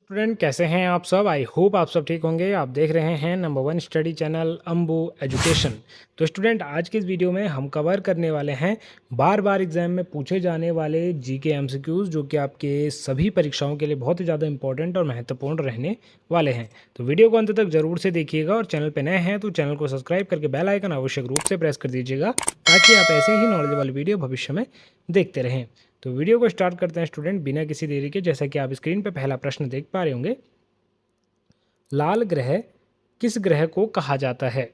Student कैसे हैं आप सब। आई होप आप सब ठीक होंगे। आप देख रहे हैं number one study channel Ambu education. तो स्टूडेंट आज की इस वीडियो में हम कवर करने वाले हैं बार बार एग्जाम में पूछे जाने वाले जीके एमसीक्यूज जो कि आपके सभी परीक्षाओं के लिए बहुत ही ज़्यादा इंपॉर्टेंट और महत्वपूर्ण रहने वाले हैं। तो वीडियो को अंत तक जरूर से देखिएगा और चैनल पर नए हैं तो चैनल को सब्सक्राइब करके बेल आइकन आवश्यक रूप से प्रेस कर दीजिएगा ताकि आप ऐसे ही नॉलेजेबल वीडियो भविष्य में देखते रहें। तो वीडियो को स्टार्ट करते हैं स्टूडेंट बिना किसी देरी के। जैसा कि आप स्क्रीन पर पहला प्रश्न देख पा रहे होंगे, लाल ग्रह किस ग्रह को कहा जाता है।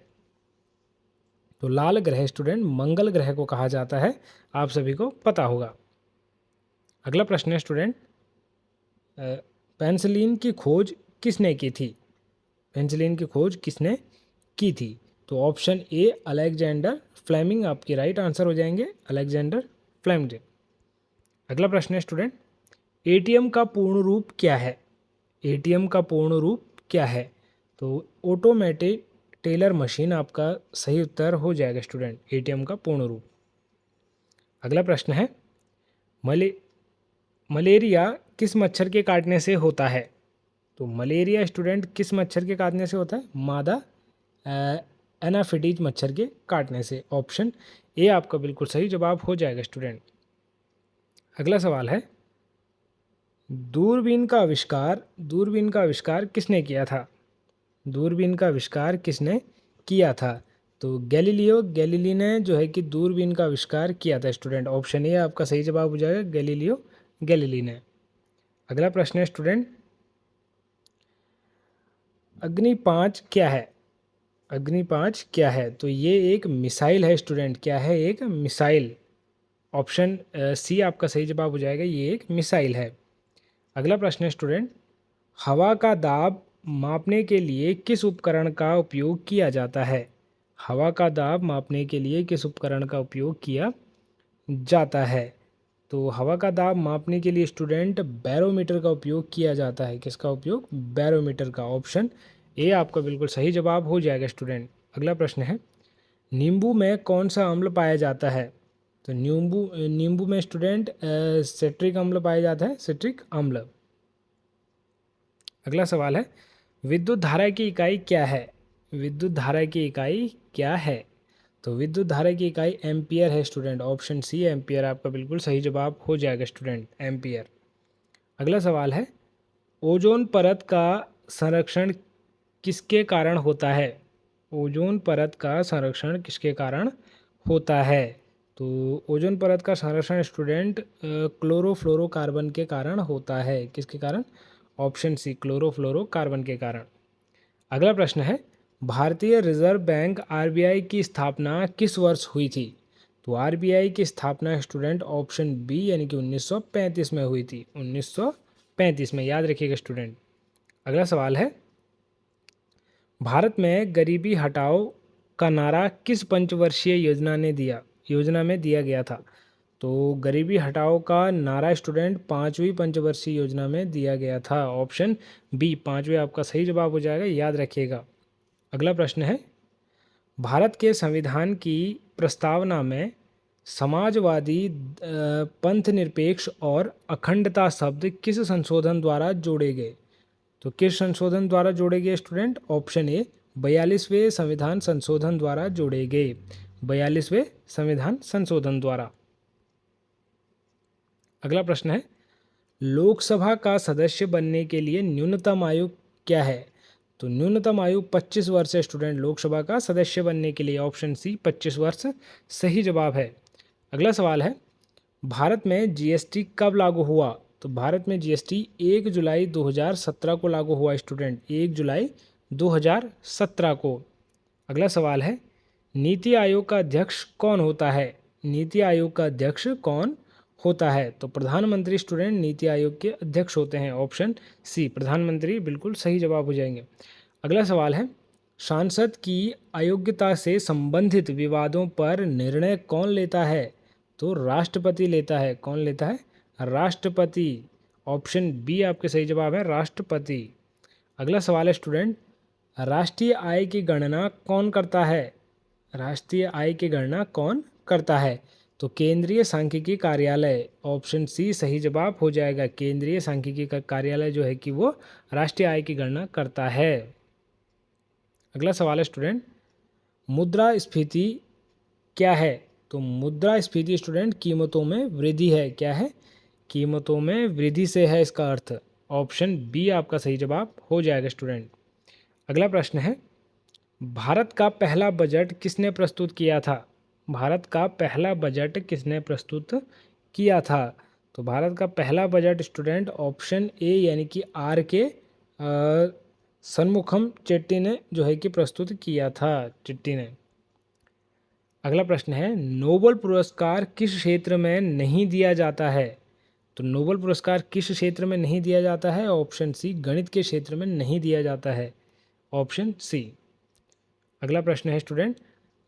तो लाल ग्रह स्टूडेंट मंगल ग्रह को कहा जाता है, आप सभी को पता होगा। अगला प्रश्न है स्टूडेंट, पेनिसिलिन की खोज किसने की थी। पेनिसिलिन की खोज किसने की थी। तो ऑप्शन ए अलेक्जेंडर फ्लेमिंग आपकी राइट आंसर हो जाएंगे, अलेक्जेंडर फ्लेमिंग। अगला प्रश्न है स्टूडेंट, एटीएम का पूर्ण रूप क्या है। एटीएम का पूर्ण रूप क्या है। तो ऑटोमेटेड टेलर मशीन आपका सही उत्तर हो जाएगा स्टूडेंट, एटीएम का पूर्ण रूप। अगला प्रश्न है, मलेरिया किस मच्छर के काटने से होता है। तो मलेरिया स्टूडेंट किस मच्छर के काटने से होता है, मादा एनाफिडीज मच्छर के काटने से। ऑप्शन ए आपका बिल्कुल सही जवाब हो जाएगा स्टूडेंट। अगला सवाल है, दूरबीन का आविष्कार किसने किया था। दूरबीन का आविष्कार किसने किया था। तो गैलीलियो गैलीली ने जो है कि दूरबीन का आविष्कार किया था स्टूडेंट। ऑप्शन ए आपका सही जवाब हो जाएगा, गैलीलियो गैलीली ने। अगला प्रश्न है स्टूडेंट, अग्नि 5 क्या है। अग्नि 5 क्या है। तो ये एक मिसाइल है स्टूडेंट। क्या है, एक मिसाइल। ऑप्शन सी आपका सही जवाब हो जाएगा, ये एक मिसाइल है। अगला प्रश्न है स्टूडेंट, हवा का दाब मापने के लिए किस उपकरण का उपयोग किया जाता है। हवा का दाब मापने के लिए किस उपकरण का उपयोग किया जाता है। तो हवा का दाब मापने के लिए स्टूडेंट बैरोमीटर का उपयोग किया जाता है। किसका उपयोग, बैरोमीटर का। ऑप्शन ए आपका बिल्कुल सही जवाब हो जाएगा स्टूडेंट। अगला प्रश्न है, नींबू में कौन सा अम्ल पाया जाता है। तो नींबू में स्टूडेंट सिट्रिक अम्ल पाया जाता है, सिट्रिक अम्ल। अगला सवाल है, विद्युत धारा की इकाई क्या है। विद्युत धारा की इकाई क्या है। तो विद्युत धारा की इकाई एम्पियर है स्टूडेंट। ऑप्शन सी एम्पियर आपका बिल्कुल सही जवाब हो जाएगा स्टूडेंट, एम्पियर। अगला सवाल है, ओजोन परत का संरक्षण किसके कारण होता है। ओजोन परत का संरक्षण किसके कारण होता है। तो ओजोन परत का संरक्षण स्टूडेंट क्लोरोफ्लोरोकार्बन के कारण होता है। किसके कारण, ऑप्शन सी क्लोरोफ्लोरोकार्बन के कारण। अगला प्रश्न है, भारतीय रिजर्व बैंक आरबीआई की स्थापना किस वर्ष हुई थी। तो आरबीआई की स्थापना स्टूडेंट ऑप्शन बी यानी कि 1935 में हुई थी, 1935 में, याद रखिएगा स्टूडेंट। अगला सवाल है, भारत में गरीबी हटाओ का नारा किस पंचवर्षीय योजना में दिया गया था। तो गरीबी हटाओ का नारा स्टूडेंट 5वीं पंचवर्षीय योजना में दिया गया था। ऑप्शन बी 5वीं आपका सही जवाब हो जाएगा, याद रखिएगा। अगला प्रश्न है, भारत के संविधान की प्रस्तावना में समाजवादी पंथ निरपेक्ष और अखंडता शब्द किस संशोधन द्वारा जोड़े गए। तो किस संशोधन द्वारा जोड़े गए स्टूडेंट। ऑप्शन ए 42वें संविधान संशोधन द्वारा जोड़े गए, 42वें संविधान संशोधन द्वारा। अगला प्रश्न है, लोकसभा का सदस्य बनने के लिए न्यूनतम आयु क्या है। तो न्यूनतम आयु 25 वर्ष है स्टूडेंट, लोकसभा का सदस्य बनने के लिए। ऑप्शन सी 25 वर्ष सही जवाब है। अगला सवाल है, भारत में जीएसटी कब लागू हुआ। तो भारत में जीएसटी 1 जुलाई 2017 को लागू हुआ स्टूडेंट, 1 जुलाई 2017 को। अगला सवाल है, नीति आयोग का अध्यक्ष कौन होता है। नीति आयोग का अध्यक्ष कौन होता है। तो प्रधानमंत्री स्टूडेंट नीति आयोग के अध्यक्ष होते हैं। ऑप्शन सी प्रधानमंत्री बिल्कुल सही जवाब हो जाएंगे। अगला सवाल है, सांसद की अयोग्यता से संबंधित विवादों पर निर्णय कौन लेता है। तो राष्ट्रपति लेता है। कौन लेता है, राष्ट्रपति। ऑप्शन बी आपके सही जवाब है, राष्ट्रपति। अगला सवाल है स्टूडेंट, राष्ट्रीय आय की गणना कौन करता है। राष्ट्रीय आय की गणना कौन करता है। तो केंद्रीय सांख्यिकी कार्यालय, ऑप्शन सी सही जवाब हो जाएगा। केंद्रीय सांख्यिकी का कार्यालय जो है कि वो राष्ट्रीय आय की गणना करता है। अगला सवाल है स्टूडेंट, मुद्रास्फीति क्या है? तो मुद्रास्फीति स्टूडेंट कीमतों में वृद्धि है। क्या है? कीमतों में वृद्धि से है इसका अर्थ। ऑप्शन बी आपका सही जवाब हो जाएगा स्टूडेंट। अगला प्रश्न है, भारत का पहला बजट किसने प्रस्तुत किया था? भारत का पहला बजट किसने प्रस्तुत किया था? तो भारत का पहला बजट स्टूडेंट ऑप्शन ए यानी कि आर के सन्मुखम चेट्टी ने जो है कि प्रस्तुत किया था, चिट्टी ने। अगला प्रश्न है, नोबेल पुरस्कार किस क्षेत्र में नहीं दिया जाता है? तो नोबेल पुरस्कार किस क्षेत्र में नहीं दिया जाता है? ऑप्शन सी गणित के क्षेत्र में नहीं दिया जाता है, ऑप्शन सी। अगला प्रश्न है स्टूडेंट,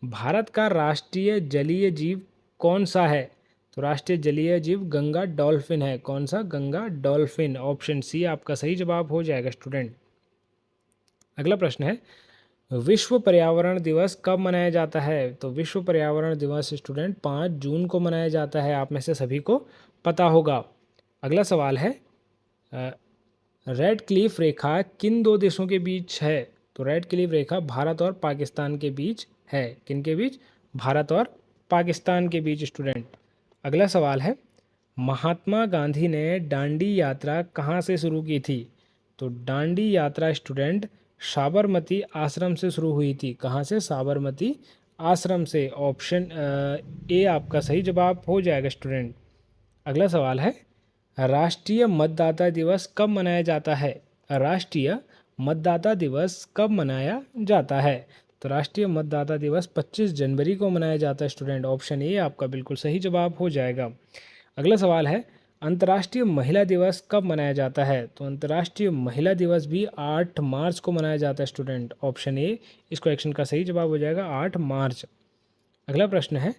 भारत का राष्ट्रीय जलीय जीव कौन सा है? तो राष्ट्रीय जलीय जीव गंगा डॉल्फिन है। कौन सा? गंगा डॉल्फिन, ऑप्शन सी आपका सही जवाब हो जाएगा स्टूडेंट। अगला प्रश्न है, विश्व पर्यावरण दिवस कब मनाया जाता है? तो विश्व पर्यावरण दिवस स्टूडेंट 5 जून को मनाया जाता है, आप में से सभी को पता होगा। अगला सवाल है, रेड क्लिफ रेखा किन दो देशों के बीच है? तो रेड क्लिफ रेखा भारत और पाकिस्तान के बीच है। किन के बीच? भारत और पाकिस्तान के बीच स्टूडेंट। अगला सवाल है, महात्मा गांधी ने दांडी यात्रा कहाँ से शुरू की थी? तो दांडी यात्रा स्टूडेंट साबरमती आश्रम से शुरू हुई थी। कहाँ से? साबरमती आश्रम से, ऑप्शन ए आपका सही जवाब हो जाएगा स्टूडेंट। अगला सवाल है, राष्ट्रीय मतदाता दिवस कब मनाया जाता है? राष्ट्रीय मतदाता दिवस कब मनाया जाता है? तो राष्ट्रीय मतदाता दिवस 25 जनवरी को मनाया जाता है स्टूडेंट, ऑप्शन ए आपका बिल्कुल सही जवाब हो जाएगा। अगला सवाल है, अंतर्राष्ट्रीय महिला दिवस कब मनाया जाता है? तो अंतर्राष्ट्रीय महिला दिवस भी 8 मार्च को मनाया जाता है स्टूडेंट, ऑप्शन ए इस क्वेश्चन का सही जवाब हो जाएगा 8 मार्च। अगला प्रश्न है,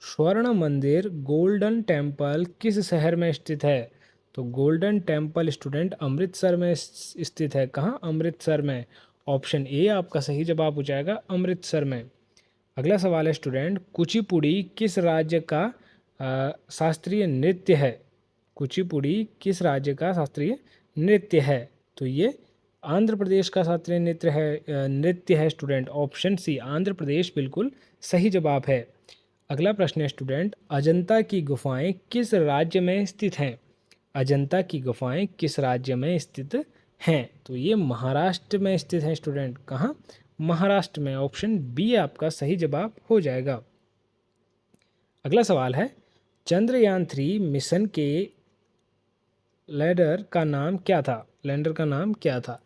स्वर्ण मंदिर गोल्डन टेम्पल किस शहर में स्थित है? तो गोल्डन टेम्पल स्टूडेंट अमृतसर में स्थित है। कहाँ? अमृतसर में, ऑप्शन ए आपका सही जवाब हो जाएगा अमृतसर में। अगला सवाल है स्टूडेंट, कुचिपुड़ी किस राज्य का शास्त्रीय नृत्य है? कुचिपुड़ी किस राज्य का शास्त्रीय नृत्य है? तो ये आंध्र प्रदेश का शास्त्रीय नृत्य है student, option C Andhra Pradesh बिल्कुल सही जवाब है। अगला प्रश्न है स्टूडेंट, अजंता की गुफाएं किस राज्य में स्थित हैं? अजंता की गुफाएं किस राज्य में स्थित हैं? तो ये महाराष्ट्र में स्थित हैं स्टूडेंट। कहाँ? महाराष्ट्र में, ऑप्शन बी आपका सही जवाब हो जाएगा। अगला सवाल है, चंद्रयान 3 मिशन के लैंडर का नाम क्या था? लैंडर का नाम क्या था?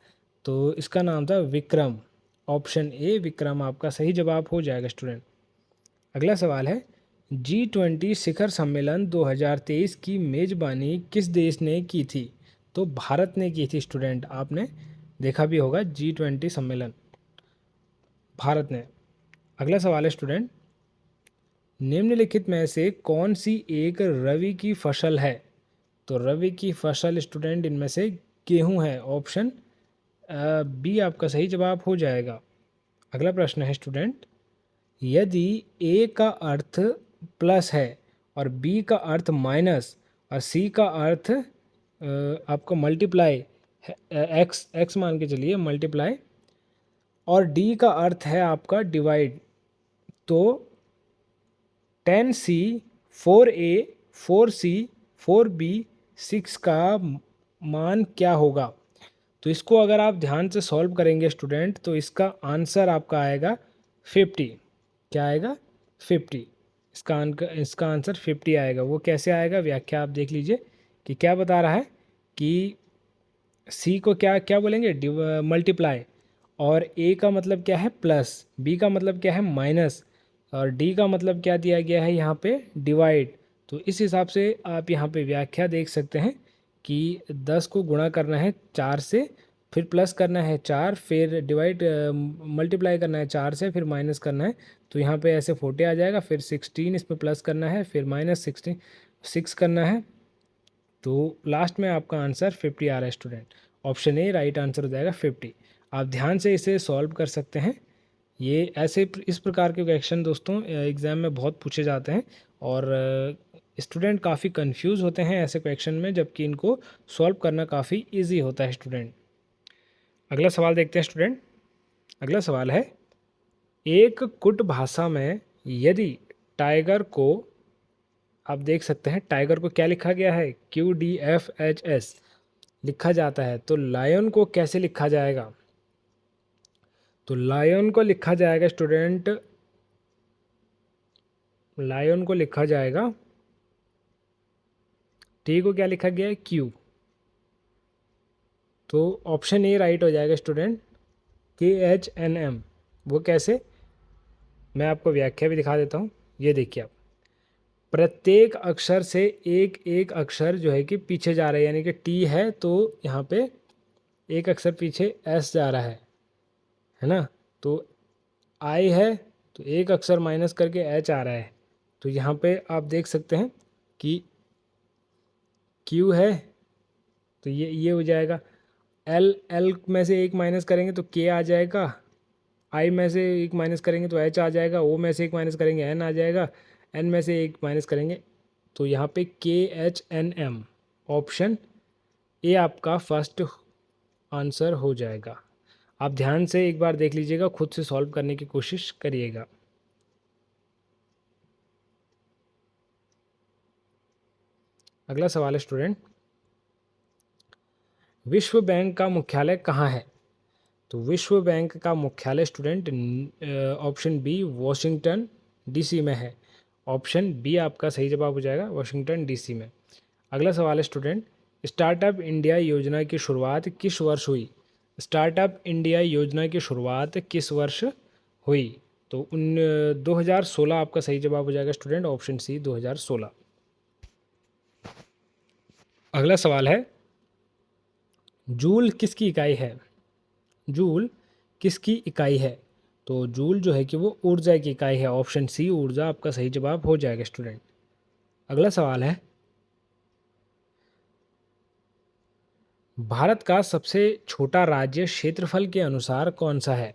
तो इसका नाम था विक्रम, ऑप्शन ए विक्रम आपका सही जवाब हो जाएगा स्टूडेंट। अगला सवाल है, G20 शिखर सम्मेलन 2023 की मेज़बानी किस देश ने की थी? तो भारत ने की थी स्टूडेंट, आपने देखा भी होगा G20 सम्मेलन भारत ने। अगला सवाल है स्टूडेंट, निम्नलिखित में से कौन सी एक रबी की फसल है? तो रबी की फसल स्टूडेंट इनमें से गेहूं है, ऑप्शन बी आपका सही जवाब हो जाएगा। अगला प्रश्न है स्टूडेंट, यदि ए का अर्थ प्लस है और बी का अर्थ माइनस और सी का अर्थ आपका मल्टीप्लाई एक्स मान के चलिए मल्टीप्लाई, और डी का अर्थ है आपका डिवाइड, तो 10C 4A 4C 4B 6 का मान क्या होगा? तो इसको अगर आप ध्यान से सॉल्व करेंगे स्टूडेंट तो इसका आंसर आपका आएगा 50। क्या आएगा? 50। इसका आंसर 50 आएगा। वो कैसे आएगा? व्याख्या आप देख लीजिए कि क्या बता रहा है कि सी को क्या क्या बोलेंगे? मल्टीप्लाई, और ए का मतलब क्या है? प्लस, बी का मतलब क्या है? माइनस, और डी का मतलब क्या दिया गया है यहाँ पे? डिवाइड। तो इस हिसाब से आप यहाँ पे व्याख्या देख सकते हैं कि 10 को गुणा करना है 4 से, फिर प्लस करना है 4, फिर डिवाइड मल्टीप्लाई करना है 4 से, फिर माइनस करना है। तो यहाँ पे ऐसे 40 आ जाएगा, फिर 16 इस पर प्लस करना है, फिर माइनस 6 करना है। तो लास्ट में आपका आंसर 50 आ रहा है student, option A right answer हो जाएगा 50। आप ध्यान से इसे सॉल्व कर सकते हैं ये ऐसे इस प्रकार के क्वेश्चन दोस्तों एग्ज़ाम में बहुत पूछे जाते हैं और स्टूडेंट काफ़ी कंफ्यूज होते हैं ऐसे क्वेश्चन में, जबकि इनको सॉल्व करना काफ़ी इजी होता है स्टूडेंट। अगला सवाल देखते हैं स्टूडेंट। अगला सवाल है, एक कुट भाषा में यदि टाइगर को, आप देख सकते हैं टाइगर को क्या लिखा गया है, QDFHS लिखा जाता है, तो लायन को कैसे लिखा जाएगा? तो लायन को लिखा जाएगा स्टूडेंट, लायन को लिखा जाएगा, टी को क्या लिखा गया है, Q। तो ऑप्शन ए राइट हो जाएगा स्टूडेंट, KHNM। वो कैसे, मैं आपको व्याख्या भी दिखा देता हूँ। ये देखिए आप, प्रत्येक अक्षर से एक एक अक्षर जो है कि पीछे जा रहा है, यानी कि टी है तो यहाँ पे एक अक्षर पीछे एस जा रहा है ना। तो आई है तो एक अक्षर माइनस करके एच आ रहा है, तो यहाँ पे आप देख सकते हैं कि क्यू है तो ये हो जाएगा। एल एल में से एक माइनस करेंगे तो के आ जाएगा, आई में से एक माइनस करेंगे तो एच आ जाएगा, ओ में से एक माइनस करेंगे एन आ जाएगा, एन में से एक माइनस करेंगे तो यहाँ पे KHNM ऑप्शन ए आपका फर्स्ट आंसर हो जाएगा। आप ध्यान से एक बार देख लीजिएगा, खुद से सॉल्व करने की कोशिश करिएगा। अगला सवाल है स्टूडेंट, विश्व बैंक का मुख्यालय कहाँ है? तो विश्व बैंक का मुख्यालय student option B Washington DC में है। ऑप्शन बी आपका सही जवाब हो जाएगा, वॉशिंगटन DC में। अगला सवाल है स्टूडेंट, स्टार्टअप इंडिया योजना की शुरुआत किस वर्ष हुई? स्टार्टअप इंडिया योजना की शुरुआत किस वर्ष हुई? तो 2016 आपका सही जवाब हो जाएगा स्टूडेंट, ऑप्शन सी 2016। अगला सवाल है, जूल किसकी इकाई है? जूल किसकी इकाई है? तो जूल जो है कि वो ऊर्जा की इकाई है, ऑप्शन सी ऊर्जा आपका सही जवाब हो जाएगा स्टूडेंट। अगला सवाल है, भारत का सबसे छोटा राज्य क्षेत्रफल के अनुसार कौन सा है?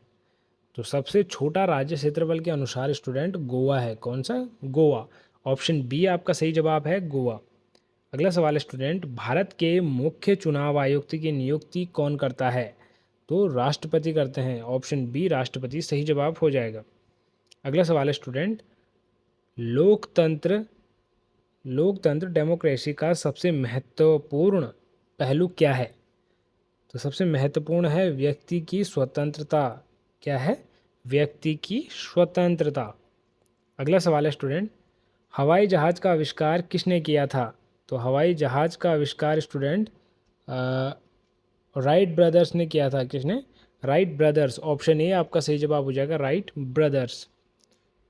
तो सबसे छोटा राज्य क्षेत्रफल के अनुसार स्टूडेंट गोवा है। कौन सा? गोवा। ऑप्शन बी आपका सही जवाब है, गोवा। अगला सवाल है स्टूडेंट, भारत के मुख्य चुनाव आयुक्त की नियुक्ति कौन करता है? तो राष्ट्रपति करते हैं, ऑप्शन बी राष्ट्रपति सही जवाब हो जाएगा। अगला सवाल है स्टूडेंट, लोकतंत्र लोकतंत्र डेमोक्रेसी का सबसे महत्वपूर्ण पहलू क्या है? तो सबसे महत्वपूर्ण है व्यक्ति की स्वतंत्रता। क्या है? व्यक्ति की स्वतंत्रता। अगला सवाल है स्टूडेंट, हवाई जहाज़ का आविष्कार किसने किया था? तो हवाई जहाज़ का आविष्कार स्टूडेंट राइट ब्रदर्स ने किया था। किसने? Wright brothers. ऑप्शन ए आपका सही जवाब हो जाएगा, राइट ब्रदर्स।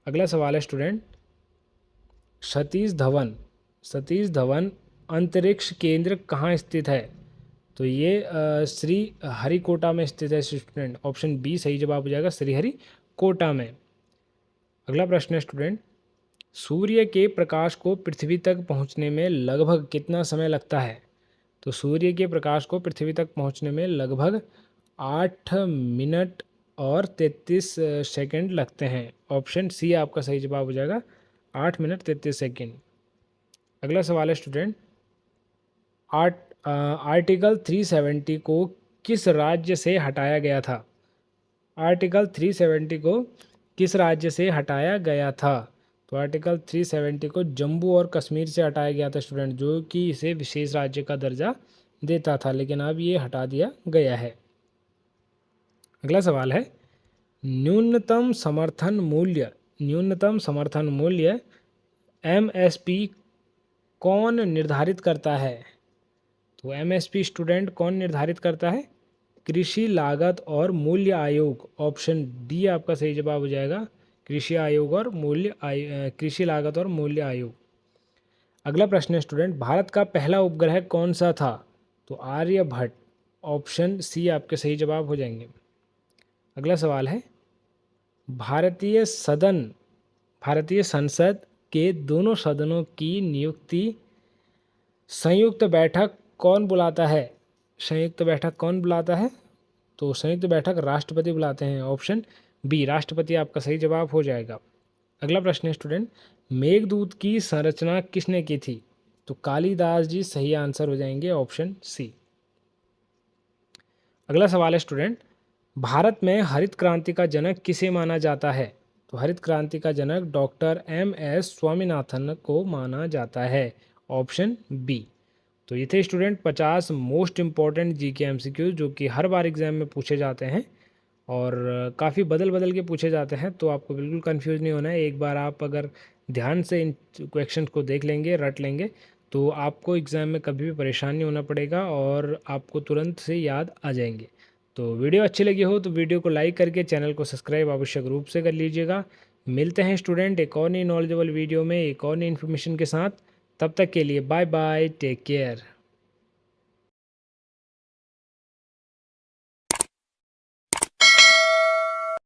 अगला सवाल है स्टूडेंट, सतीश धवन अंतरिक्ष केंद्र कहाँ स्थित है? तो ये श्री हरिकोटा में स्थित है स्टूडेंट, ऑप्शन बी सही जवाब हो जाएगा, श्री हरिकोटा में। अगला प्रश्न है स्टूडेंट, सूर्य के प्रकाश को पृथ्वी तक पहुंचने में लगभग कितना समय लगता है? तो सूर्य के प्रकाश को पृथ्वी तक पहुंचने में लगभग 8 मिनट और 33 सेकंड लगते हैं। ऑप्शन सी आपका सही जवाब हो जाएगा, 8 मिनट 33 सेकंड। अगला सवाल है स्टूडेंट, आर्टिकल 370 को किस राज्य से हटाया गया था? आर्टिकल 370 को किस राज्य से हटाया गया था? तो आर्टिकल 370 को जम्मू और कश्मीर से हटाया गया था स्टूडेंट, जो कि इसे विशेष राज्य का दर्जा देता था, लेकिन अब ये हटा दिया गया है। अगला सवाल है, न्यूनतम समर्थन मूल्य MSP कौन निर्धारित करता है? तो MSP स्टूडेंट कौन निर्धारित करता है? कृषि लागत और मूल्य आयोग। ऑप्शन डी आपका सही जवाब हो जाएगा, कृषि लागत और मूल्य आयोग। अगला प्रश्न है स्टूडेंट, भारत का पहला उपग्रह कौन सा था? तो आर्यभट्ट। ऑप्शन सी आपके सही जवाब हो जाएंगे। अगला सवाल है, भारतीय संसद के दोनों सदनों की नियुक्ति संयुक्त बैठक कौन बुलाता है? संयुक्त बैठक कौन बुलाता है? तो संयुक्त बैठक राष्ट्रपति बुलाते हैं, ऑप्शन बी राष्ट्रपति आपका सही जवाब हो जाएगा। अगला प्रश्न है स्टूडेंट, मेघदूत की संरचना किसने की थी? तो कालिदास जी सही आंसर हो जाएंगे, ऑप्शन सी। अगला सवाल है स्टूडेंट, भारत में हरित क्रांति का जनक किसे माना जाता है? तो हरित क्रांति का जनक डॉक्टर एम.एस. स्वामीनाथन को माना जाता है, ऑप्शन बी। तो ये थे student 50 most important GK MCQ जो कि हर बार एग्जाम में पूछे जाते हैं और काफ़ी बदल बदल के पूछे जाते हैं, तो आपको बिल्कुल कंफ्यूज नहीं होना है। एक बार आप अगर ध्यान से इन क्वेश्चन को देख लेंगे, रट लेंगे, तो आपको एग्ज़ाम में कभी भी परेशान नहीं होना पड़ेगा और आपको तुरंत से याद आ जाएंगे। तो वीडियो अच्छी लगी हो तो वीडियो को लाइक करके चैनल को सब्सक्राइब आवश्यक रूप से कर लीजिएगा। मिलते हैं स्टूडेंट एक और नई नॉलेजेबल वीडियो में एक और नई इन्फॉर्मेशन के साथ। तब तक के लिए बाय बाय, टेक केयर।